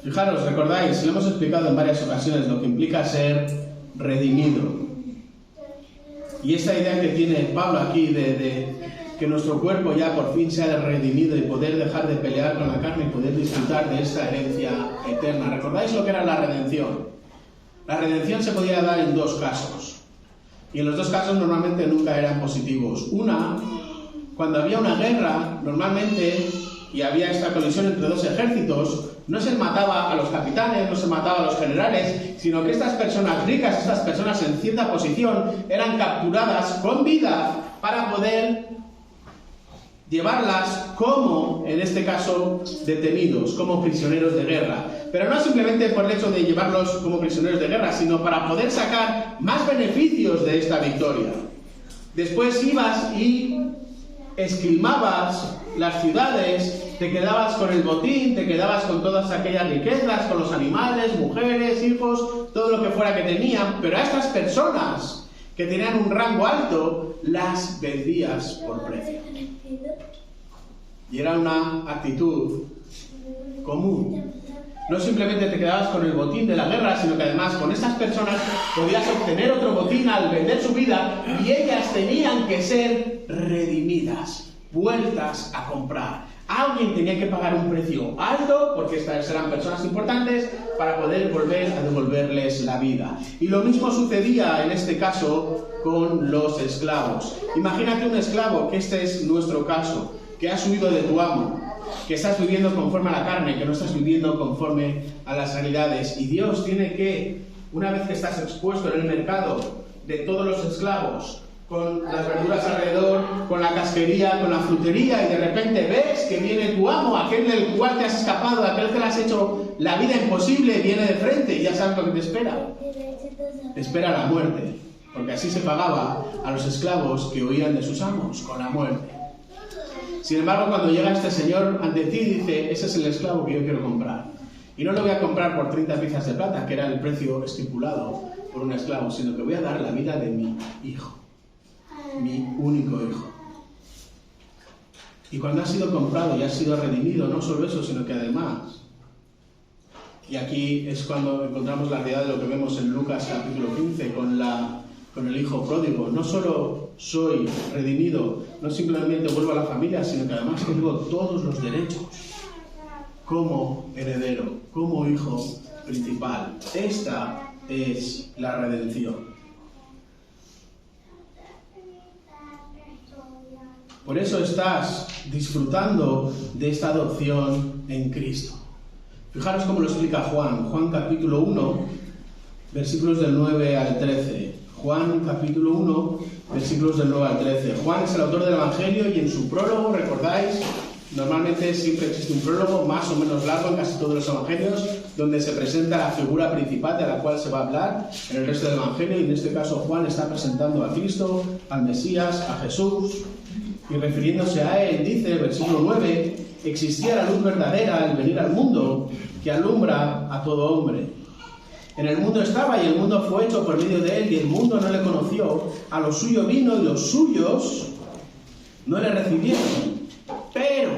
Fijaros, recordáis, lo hemos explicado en varias ocasiones, lo que implica ser redimido. Y esta idea que tiene Pablo aquí de que nuestro cuerpo ya por fin sea redimido y poder dejar de pelear con la carne y poder disfrutar de esta herencia eterna. ¿Recordáis lo que era la redención? La redención se podía dar en dos casos. Y en los dos casos normalmente nunca eran positivos. Una, cuando había una guerra, normalmente y había esta colisión entre dos ejércitos, no se mataba a los capitanes, no se mataba a los generales, sino que estas personas ricas, estas personas en cierta posición, eran capturadas con vida para poder llevarlas como, en este caso, detenidos, como prisioneros de guerra. Pero no simplemente por el hecho de llevarlos como prisioneros de guerra, sino para poder sacar más beneficios de esta victoria. Después ibas y esquilmabas las ciudades, te quedabas con el botín, te quedabas con todas aquellas riquezas, con los animales, mujeres, hijos, todo lo que fuera que tenían, pero a estas personas que tenían un rango alto, las vendías por precio. Y era una actitud común. No simplemente te quedabas con el botín de la guerra, sino que además con estas personas podías obtener otro botín al vender su vida, y ellas tenían que ser redimidas, vueltas a comprar. Alguien tenía que pagar un precio alto, porque estas eran personas importantes, para poder volver a devolverles la vida. Y lo mismo sucedía en este caso con los esclavos. Imagínate un esclavo, que este es nuestro caso, que has huido de tu amo, que estás viviendo conforme a la carne, que no estás viviendo conforme a las realidades. Y Dios tiene que, una vez que estás expuesto en el mercado de todos los esclavos, con las verduras alrededor, con la casquería, con la frutería, y de repente ves que viene tu amo, aquel del cual te has escapado, aquel que le has hecho la vida imposible, viene de frente y ya sabes lo que te espera. Te espera la muerte, porque así se pagaba a los esclavos que huían de sus amos, con la muerte. Sin embargo, cuando llega este señor ante ti, dice: ese es el esclavo que yo quiero comprar. Y no lo voy a comprar por 30 piezas de plata, que era el precio estipulado por un esclavo, sino que voy a dar la vida de mi hijo. Mi único hijo. Y cuando has sido comprado y has sido redimido, no solo eso, sino que además, y aquí es cuando encontramos la realidad de lo que vemos en Lucas capítulo 15 con el hijo pródigo. No solo soy redimido, no simplemente vuelvo a la familia, sino que además tengo todos los derechos como heredero, como hijo principal. Esta es la redención. Por eso estás disfrutando de esta adopción en Cristo. Fijaros cómo lo explica Juan. Juan capítulo 1, versículos del 9 al 13. Juan capítulo 1, versículos del 9 al 13. Juan es el autor del Evangelio y en su prólogo, recordáis, normalmente siempre existe un prólogo más o menos largo en casi todos los Evangelios, donde se presenta la figura principal de la cual se va a hablar en el resto del Evangelio, y en este caso Juan está presentando a Cristo, al Mesías, a Jesús. Y refiriéndose a él, dice, versículo 9, existía la luz verdadera al venir al mundo, que alumbra a todo hombre. En el mundo estaba, y el mundo fue hecho por medio de él, y el mundo no le conoció. A lo suyo vino, y los suyos no le recibieron. Pero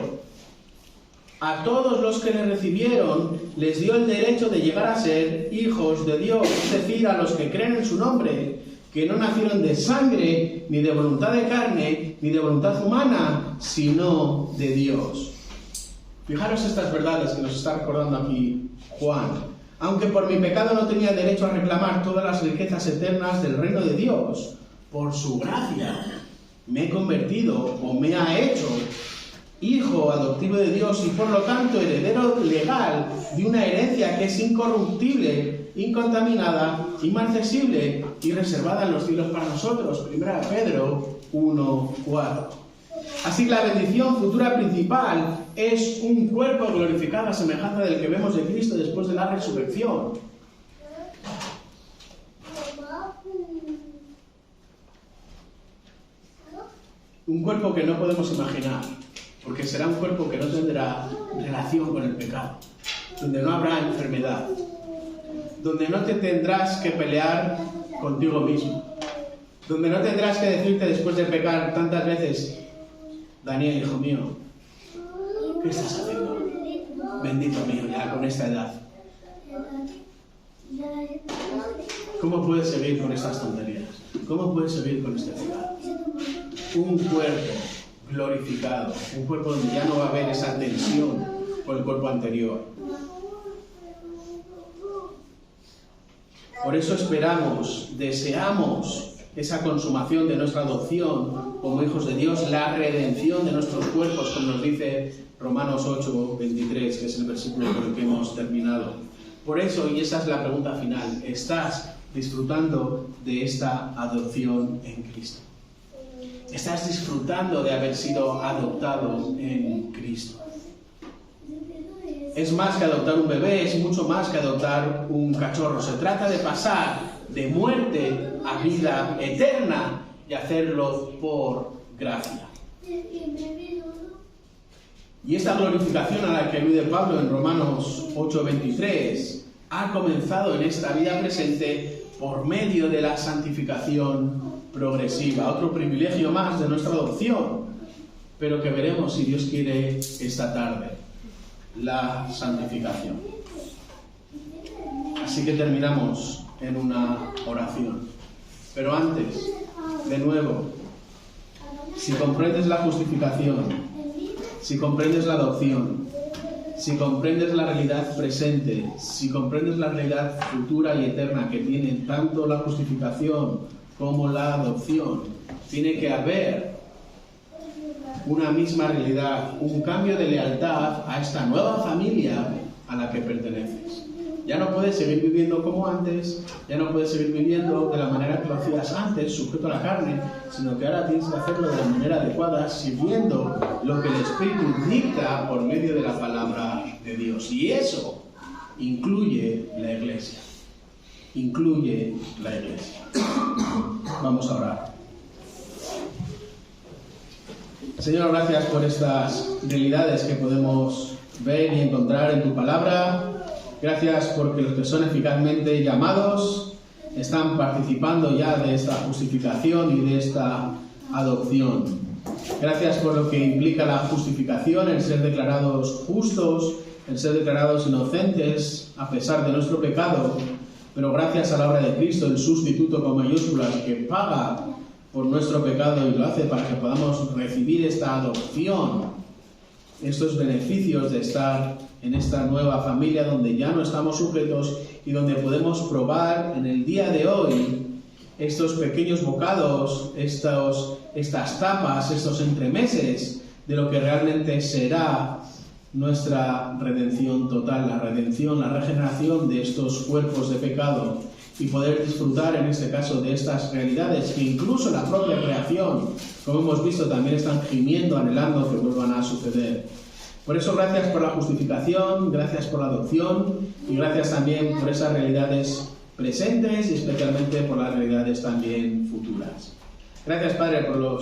a todos los que le recibieron, les dio el derecho de llegar a ser hijos de Dios, es decir, a los que creen en su nombre, que no nacieron de sangre, ni de voluntad de carne, ni de voluntad humana, sino de Dios. Fijaros estas verdades que nos está recordando aquí Juan. Aunque por mi pecado no tenía derecho a reclamar todas las riquezas eternas del reino de Dios, por su gracia me he convertido o me ha hecho hijo adoptivo de Dios, y por lo tanto heredero legal de una herencia que es incorruptible, incontaminada, inmarcesible y reservada en los cielos para nosotros. 1 Pedro 1:4. Así que la bendición futura principal es un cuerpo glorificado a semejanza del que vemos de Cristo después de la resurrección. Un cuerpo que no podemos imaginar, porque será un cuerpo que no tendrá relación con el pecado, donde no habrá enfermedad, donde no te tendrás que pelear contigo mismo, donde no tendrás que decirte después de pecar tantas veces: Daniel, hijo mío, ¿qué estás haciendo? Bendito mío, ya con esta edad. ¿Cómo puedes seguir con estas tonterías? ¿Cómo puedes seguir con este pecado? Un cuerpo glorificado, un cuerpo donde ya no va a haber esa tensión con el cuerpo anterior. Por eso esperamos, deseamos esa consumación de nuestra adopción como hijos de Dios, la redención de nuestros cuerpos, como nos dice Romanos 8:23, que es el versículo con el que hemos terminado. Por eso, y esa es la pregunta final, ¿estás disfrutando de esta adopción en Cristo? ¿Estás disfrutando de haber sido adoptado en Cristo? Es más que adoptar un bebé, es mucho más que adoptar un cachorro. Se trata de pasar de muerte a vida eterna y hacerlo por gracia. Y esta glorificación a la que alude Pablo en Romanos 8:23 ha comenzado en esta vida presente por medio de la santificación progresiva. Otro privilegio más de nuestra adopción, pero que veremos, si Dios quiere, esta tarde: la santificación. Así que terminamos en una oración. Pero antes, de nuevo, si comprendes la justificación, si comprendes la adopción, si comprendes la realidad presente, si comprendes la realidad futura y eterna que tienen tanto la justificación como la adopción, tiene que haber una misma realidad, un cambio de lealtad a esta nueva familia a la que perteneces. Ya no puedes seguir viviendo como antes, ya no puedes seguir viviendo de la manera que lo hacías antes, sujeto a la carne, sino que ahora tienes que hacerlo de la manera adecuada, siguiendo lo que el Espíritu dicta por medio de la palabra de Dios. Y eso incluye la Iglesia. Incluye la Iglesia. Vamos a orar. Señor, gracias por estas realidades que podemos ver y encontrar en tu palabra. Gracias porque los que son eficazmente llamados están participando ya de esta justificación y de esta adopción. Gracias por lo que implica la justificación, el ser declarados justos, el ser declarados inocentes a pesar de nuestro pecado, pero gracias a la obra de Cristo, el sustituto con mayúsculas que paga por nuestro pecado y lo hace para que podamos recibir esta adopción, estos beneficios de estar en esta nueva familia donde ya no estamos sujetos y donde podemos probar en el día de hoy estos pequeños bocados, estas tapas, estos entremeses de lo que realmente será nuestra redención total, la redención, la regeneración de estos cuerpos de pecado, y poder disfrutar en este caso de estas realidades que incluso la propia creación, como hemos visto, también están gimiendo, anhelando que vuelvan a suceder. Por eso, gracias por la justificación, gracias por la adopción y gracias también por esas realidades presentes y especialmente por las realidades también futuras. Gracias, Padre, por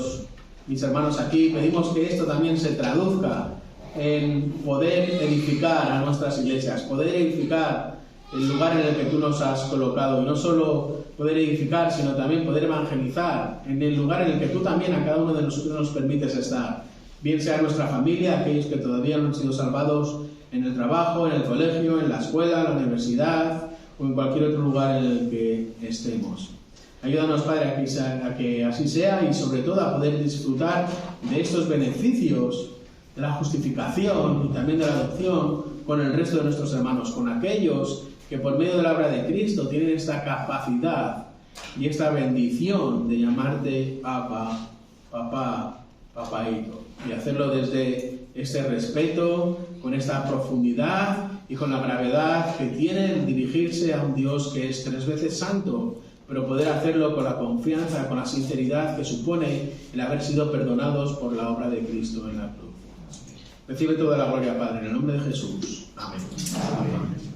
mis hermanos aquí. Pedimos que esto también se traduzca en poder edificar a nuestras iglesias, poder edificar el lugar en el que tú nos has colocado, y no solo poder edificar, sino también poder evangelizar en el lugar en el que tú también a cada uno de nosotros nos permites estar, bien sea nuestra familia, aquellos que todavía no han sido salvados en el trabajo, en el colegio, en la escuela, en la universidad o en cualquier otro lugar en el que estemos. Ayúdanos, Padre, a que así sea, y sobre todo a poder disfrutar de estos beneficios de la justificación y también de la adopción con el resto de nuestros hermanos, con aquellos que por medio de la obra de Cristo tienen esta capacidad y esta bendición de llamarte Abba, Papá, Papaíto, y hacerlo desde este respeto, con esta profundidad y con la gravedad que tiene el dirigirse a un Dios que es 3 veces santo, pero poder hacerlo con la confianza, con la sinceridad que supone el haber sido perdonados por la obra de Cristo en la cruz. Recibe toda la gloria, Padre, en el nombre de Jesús. Amén. Amén.